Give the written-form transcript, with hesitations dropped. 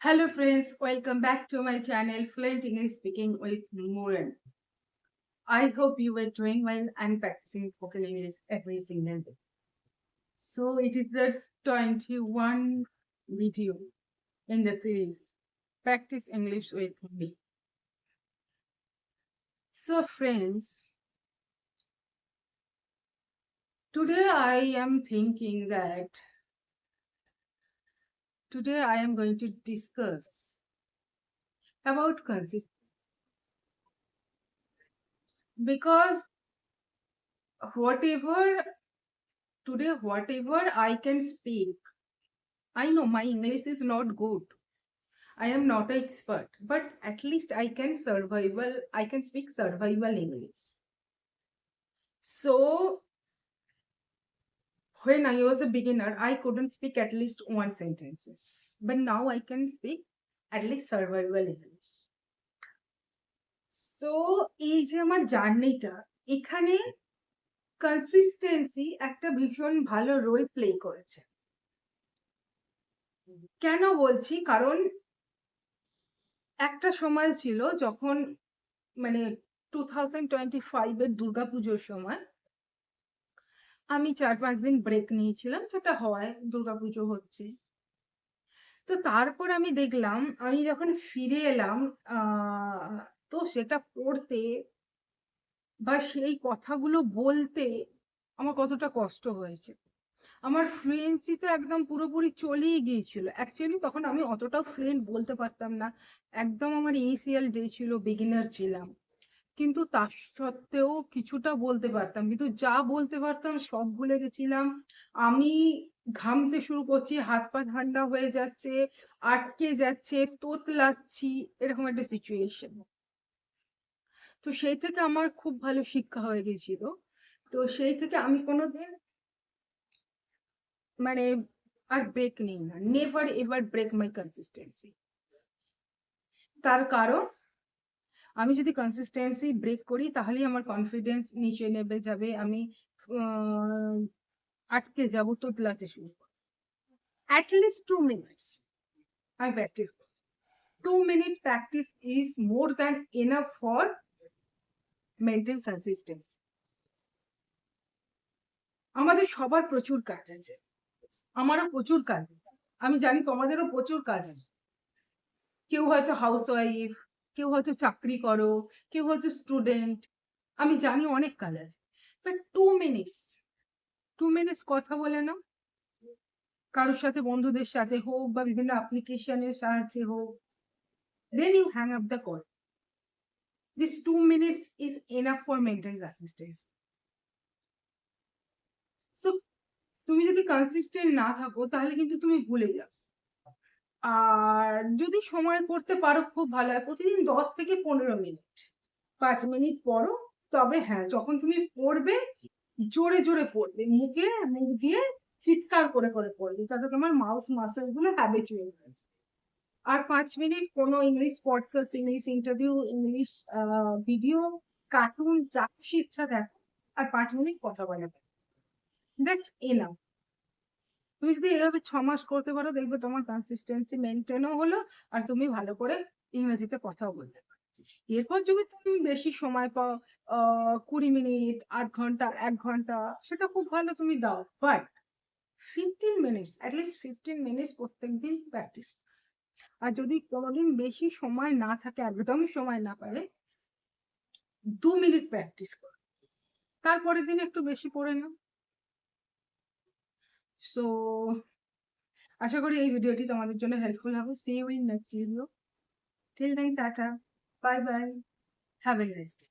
Hello friends, welcome back to my channel Fluent English Speaking with Moran. I hope you are doing well and practicing spoken English every single day. So it is the 21 video in the series Practice English with me. So friends, today I am thinking that today I am going to discuss about consistency because whatever whatever I can speak, I know my English is not good. I am not an expert, but at least I can speak survival English. So when I was a beginner, I couldn't speak at least one sentences. But now I can speak at least survival English. So এই যে আমার জার্নিটা এখানে consistency একটা ভীষণ ভালো role play করেছে। কেন বলছি? কারণ একটা সময় ছিল যখন মানে 2025 এর দুর্গাপুজোর সময় আমি 4-5 দিন ব্রেক নিয়েছিলাম, যেটা হয় দুর্গাপুজো হচ্ছে। তো তারপর আমি দেখলাম আমি যখন ফিরে এলাম তো সেটা পড়তে বা সেই কথাগুলো বলতে আমার কতটা কষ্ট হয়েছে। আমার ফ্লুয়েন্সি তো একদম পুরোপুরি চলেই গিয়েছিল। অ্যাকচুয়ালি তখন আমি অতটাও ফ্লুয়েন্ট বলতে পারতাম না। একদম আমার ইনিশিয়াল ডে ছিল, বিগিনার ছিলাম। কিন্তু তার সত্ত্বেও কিছুটা বলতে পারতাম, কিন্তু যা বলতে পারতাম সব ভুলে গেছিলাম। আমি ঘামতে শুরু করছি, হাত পা ঠান্ডা হয়ে যাচ্ছে, আটকে যাচ্ছে, তোতলাচ্ছি, এরকম একটা সিচুয়েশন। তো সেই থেকে আমার খুব ভালো শিক্ষা হয়ে গেছিল। তো সেই থেকে আমি কোনোদিন মানে আর ব্রেক নিই না, never ever break my consistency. তার কারণ আমি যদি কনসিস্টেন্সি ব্রেক করি তাহলেই আমার কনফিডেন্স নিচে নেমে যাবে, আমি আটকে যাব, তোতলাতে শুরু করব। অ্যাটলিস্ট 2 minutes আমি প্র্যাকটিস করি। 2 minute practice is more than enough for maintain consistency. আমাদের সবার প্রচুর কাজ আছে, আমারও প্রচুর কাজ আছে, আমি জানি তোমাদেরও প্রচুর কাজ আছে। কেউ হয়তো হাউস ওয়াইফ, কেউ হয়তো চাকরি করো, কেউ হয়তো স্টুডেন্ট, আমি জানি অনেক কাজ আছে। বাট 2 minutes কথা বলে নাও, কারোর সাথে, বন্ধুদের সাথে হোক বা বিভিন্ন অ্যাপ্লিকেশনের সাহায্যে হোক, then you hang up the call. This 2 minutes is enough for maintenance assistance. So তুমি যদি কনসিস্টেন্ট না থাকো তাহলে কিন্তু তুমি ভুলে যাও। আর যদি সময় করতে পারো খুব ভালো হয়, প্রতিদিন 10 থেকে 15 মিনিট, 5 মিনিট পড়ো। তবে হ্যাঁ, যখন তুমি পড়বে জোরে জোরে পড়বে, মুখ দিয়ে চিৎকার করে করে পড়বে, যাতে তোমার মাউথ মাসেল গুলো হ্যাবিচুয়েট হয়ে যায়। আর 5 মিনিট কোনো English podcast, English interview, English video, cartoon, যা খুশি ইচ্ছা দেখো, আর 5 মিনিট কথা বলে, দ্যাটস এনাফ। তুমি যদি এভাবে 6 মাস করতে পারো, দেখবে তোমার কনসিস্টেন্সি মেনটেনও হলো, আর তুমি ভালো করে ইংরেজিতে কথাও বলতে পারো। এরপর যদি তুমি বেশি সময় পাও, 20 মিনিট, আধ ঘন্টা, 1 ঘন্টা, সেটা খুব ভালো, তুমি দাও। বাট 15 মিনিটস, অ্যাটলিস্ট 15 মিনিটস প্রত্যেকদিন প্র্যাকটিস। আর যদি কোনোদিন বেশি সময় না থাকে, একদমই সময় না পারে, 2 মিনিট প্র্যাকটিস করো, তারপরের দিন একটু বেশি পড়ে নাও। সো আশা করি এই ভিডিওটি তোমাদের জন্য হেল্পফুল হবে। See you in next video. Till then tata, bye bye, have a nice day.